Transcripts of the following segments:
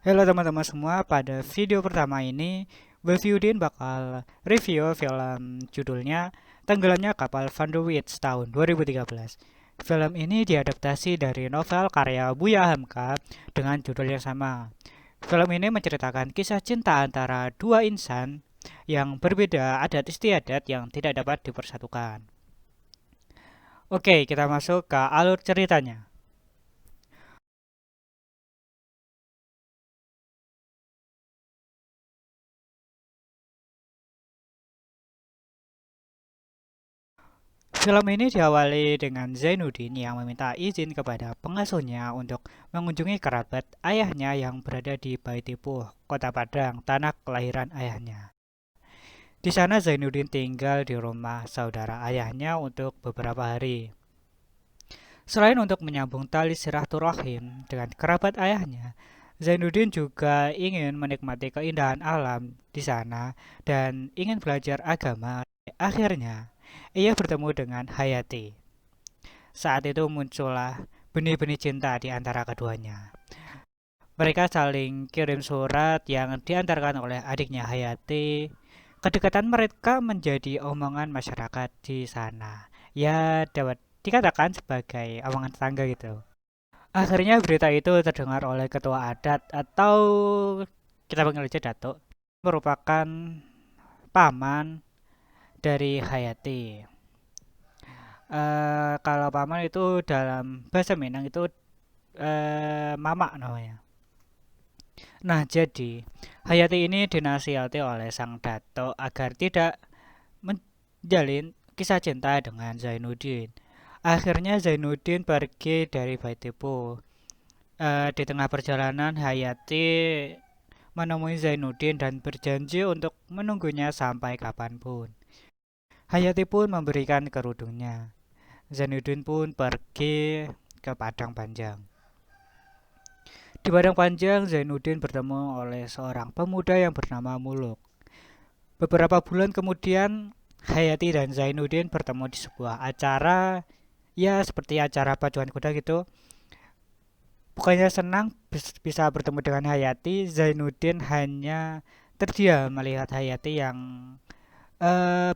Halo teman-teman semua, pada video pertama ini Wilviudin bakal review film judulnya Tenggelamnya Kapal Van der Wits tahun 2013. Film ini diadaptasi dari novel karya Buya Hamka dengan judul yang sama. Film ini menceritakan kisah cinta antara dua insan yang berbeda adat istiadat yang tidak dapat dipersatukan. Oke, kita masuk ke alur ceritanya. Film ini diawali dengan Zainuddin yang meminta izin kepada pengasuhnya untuk mengunjungi kerabat ayahnya yang berada di Baitipuh, Kota Padang, tanah kelahiran ayahnya. Di sana Zainuddin tinggal di rumah saudara ayahnya untuk beberapa hari. Selain untuk menyambung tali silaturahim dengan kerabat ayahnya, Zainuddin juga ingin menikmati keindahan alam di sana dan ingin belajar agama. Akhirnya, ia bertemu dengan Hayati. Saat itu muncullah benih-benih cinta di antara keduanya. Mereka saling kirim surat yang diantarkan oleh adiknya Hayati. Kedekatan mereka menjadi omongan masyarakat di sana. Ya, dapat dikatakan sebagai omongan tetangga gitu. Akhirnya berita itu terdengar oleh ketua adat atau kita panggil aja Datuk, merupakan paman dari Hayati. Kalau paman itu dalam bahasa Minang itu mama namanya. Nah, jadi Hayati ini dinasihati oleh sang dato agar tidak menjalin kisah cinta dengan Zainuddin. Akhirnya Zainuddin pergi dari Baitipu. Di tengah perjalanan Hayati menemui Zainuddin dan berjanji untuk menunggunya sampai kapanpun. Hayati pun memberikan kerudungnya. Zainuddin pun pergi ke Padang Panjang. Di Padang Panjang, Zainuddin bertemu oleh seorang pemuda yang bernama Muluk. Beberapa bulan kemudian, Hayati dan Zainuddin bertemu di sebuah acara, ya seperti acara pacuan kuda gitu. Bukannya senang bisa bertemu dengan Hayati, Zainuddin hanya terdiam melihat Hayati yang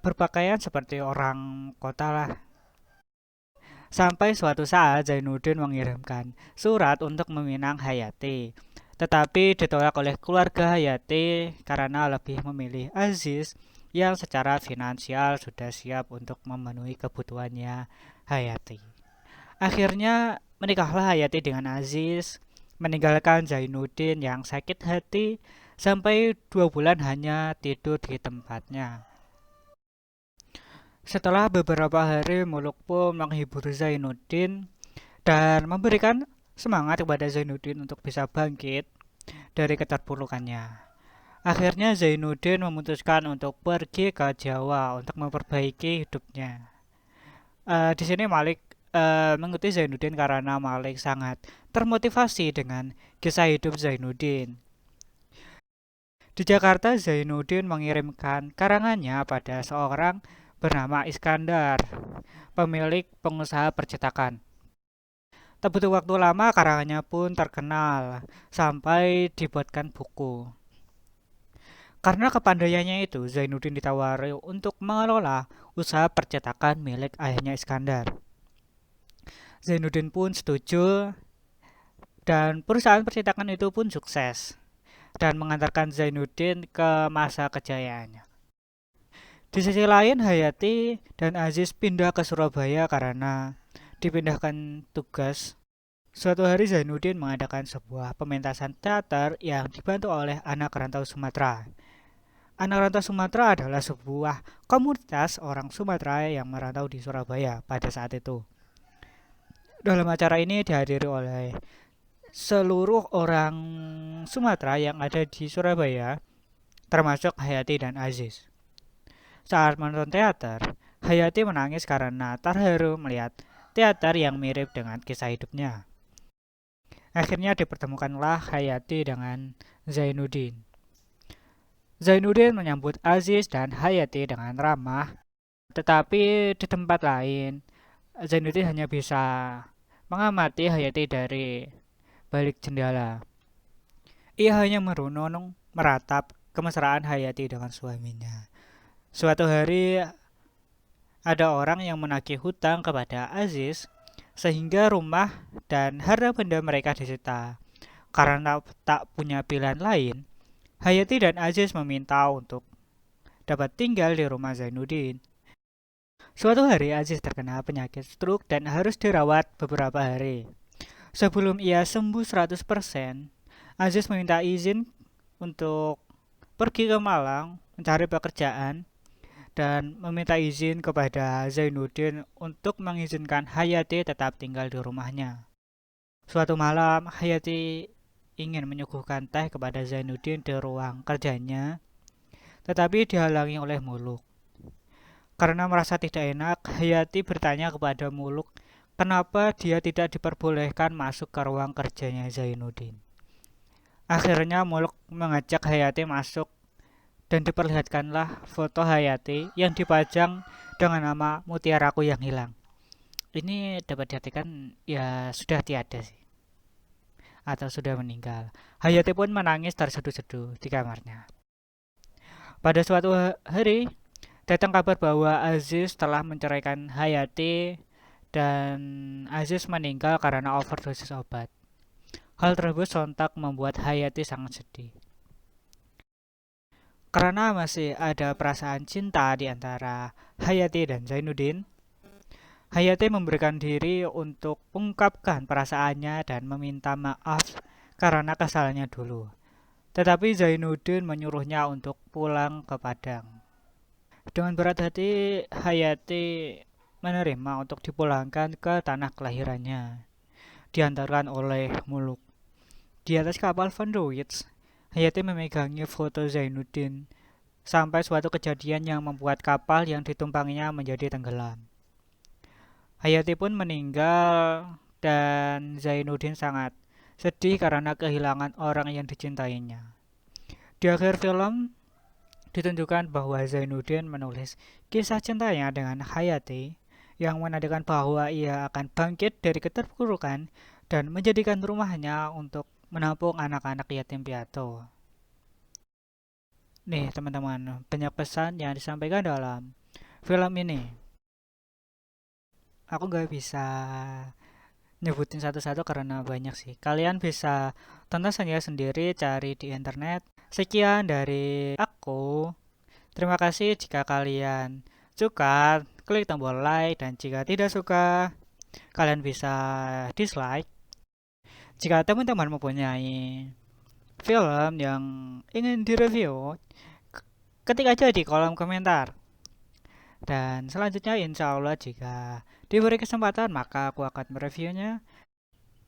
berpakaian seperti orang kota lah. Sampai suatu saat Zainuddin mengirimkan surat untuk meminang Hayati. Tetapi ditolak oleh keluarga Hayati karena lebih memilih Aziz yang secara finansial sudah siap untuk memenuhi kebutuhannya Hayati. Akhirnya menikahlah Hayati dengan Aziz, meninggalkan Zainuddin yang sakit hati sampai 2 bulan hanya tidur di tempatnya. Setelah beberapa hari, Muluk pun menghibur Zainuddin dan memberikan semangat kepada Zainuddin untuk bisa bangkit dari keterpurukannya. Akhirnya Zainuddin memutuskan untuk pergi ke Jawa untuk memperbaiki hidupnya. Di sini Malik mengikuti Zainuddin karena Malik sangat termotivasi dengan kisah hidup Zainuddin. Di Jakarta, Zainuddin mengirimkan karangannya pada seorang bernama Iskandar, pemilik pengusaha percetakan. Tak butuh waktu lama, karangannya pun terkenal sampai dibuatkan buku. Karena kepandaiannya itu, Zainuddin ditawari untuk mengelola usaha percetakan milik ayahnya Iskandar. Zainuddin pun setuju dan perusahaan percetakan itu pun sukses dan mengantarkan Zainuddin ke masa kejayaannya. Di sisi lain, Hayati dan Aziz pindah ke Surabaya karena dipindahkan tugas. Suatu hari Zainuddin mengadakan sebuah pementasan teater yang dibantu oleh anak rantau Sumatera. Anak rantau Sumatera adalah sebuah komunitas orang Sumatera yang merantau di Surabaya pada saat itu. Dalam acara ini dihadiri oleh seluruh orang Sumatera yang ada di Surabaya, termasuk Hayati dan Aziz. Saat menonton teater, Hayati menangis karena terharu melihat teater yang mirip dengan kisah hidupnya. Akhirnya dipertemukanlah Hayati dengan Zainuddin. Zainuddin menyambut Aziz dan Hayati dengan ramah, tetapi di tempat lain, Zainuddin hanya bisa mengamati Hayati dari balik jendela. Ia hanya merenung meratap kemesraan Hayati dengan suaminya. Suatu hari ada orang yang menagih hutang kepada Aziz sehingga rumah dan harta benda mereka disita. Karena tak punya pilihan lain, Hayati dan Aziz meminta untuk dapat tinggal di rumah Zainuddin. Suatu hari Aziz terkena penyakit stroke dan harus dirawat beberapa hari. Sebelum ia sembuh 100%, Aziz meminta izin untuk pergi ke Malang mencari pekerjaan dan meminta izin kepada Zainuddin untuk mengizinkan Hayati tetap tinggal di rumahnya. Suatu malam, Hayati ingin menyuguhkan teh kepada Zainuddin di ruang kerjanya, tetapi dihalangi oleh Muluk. Karena merasa tidak enak, Hayati bertanya kepada Muluk kenapa dia tidak diperbolehkan masuk ke ruang kerjanya Zainuddin. Akhirnya Muluk mengajak Hayati masuk dan diperlihatkanlah foto Hayati yang dipajang dengan nama Mutiaraku yang hilang. Ini dapat diartikan ya sudah tiada sih, atau sudah meninggal. Hayati pun menangis terseduh-seduh di kamarnya. Pada suatu hari, datang kabar bahwa Aziz telah menceraikan Hayati dan Aziz meninggal karena overdosis obat. Hal tersebut sontak membuat Hayati sangat sedih. Karena masih ada perasaan cinta di antara Hayati dan Zainuddin, Hayati memberikan diri untuk mengungkapkan perasaannya dan meminta maaf karena kesalahannya dulu. Tetapi Zainuddin menyuruhnya untuk pulang ke Padang. Dengan berat hati, Hayati menerima untuk dipulangkan ke tanah kelahirannya, diantarkan oleh Muluk. Di atas kapal Van der Wits, Hayati memegangi foto Zainuddin sampai suatu kejadian yang membuat kapal yang ditumpanginya menjadi tenggelam. Hayati pun meninggal dan Zainuddin sangat sedih karena kehilangan orang yang dicintainya. Di akhir film ditunjukkan bahwa Zainuddin menulis kisah cintanya dengan Hayati yang menandakan bahwa ia akan bangkit dari keterpurukan dan menjadikan rumahnya untuk menampung anak-anak yatim piatu. Nih teman-teman, banyak pesan yang disampaikan dalam film ini. Aku gak bisa nyebutin satu-satu karena banyak sih. Kalian bisa tonton sendiri cari di internet. Sekian dari aku. Terima kasih jika kalian suka, klik tombol like, dan jika tidak suka, kalian bisa dislike. Jika teman-teman mempunyai film yang ingin direview, ketik aja di kolom komentar. Dan selanjutnya insya Allah jika diberi kesempatan maka aku akan mereviewnya.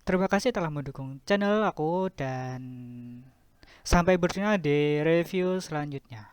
Terima kasih telah mendukung channel aku dan sampai berjumpa di review selanjutnya.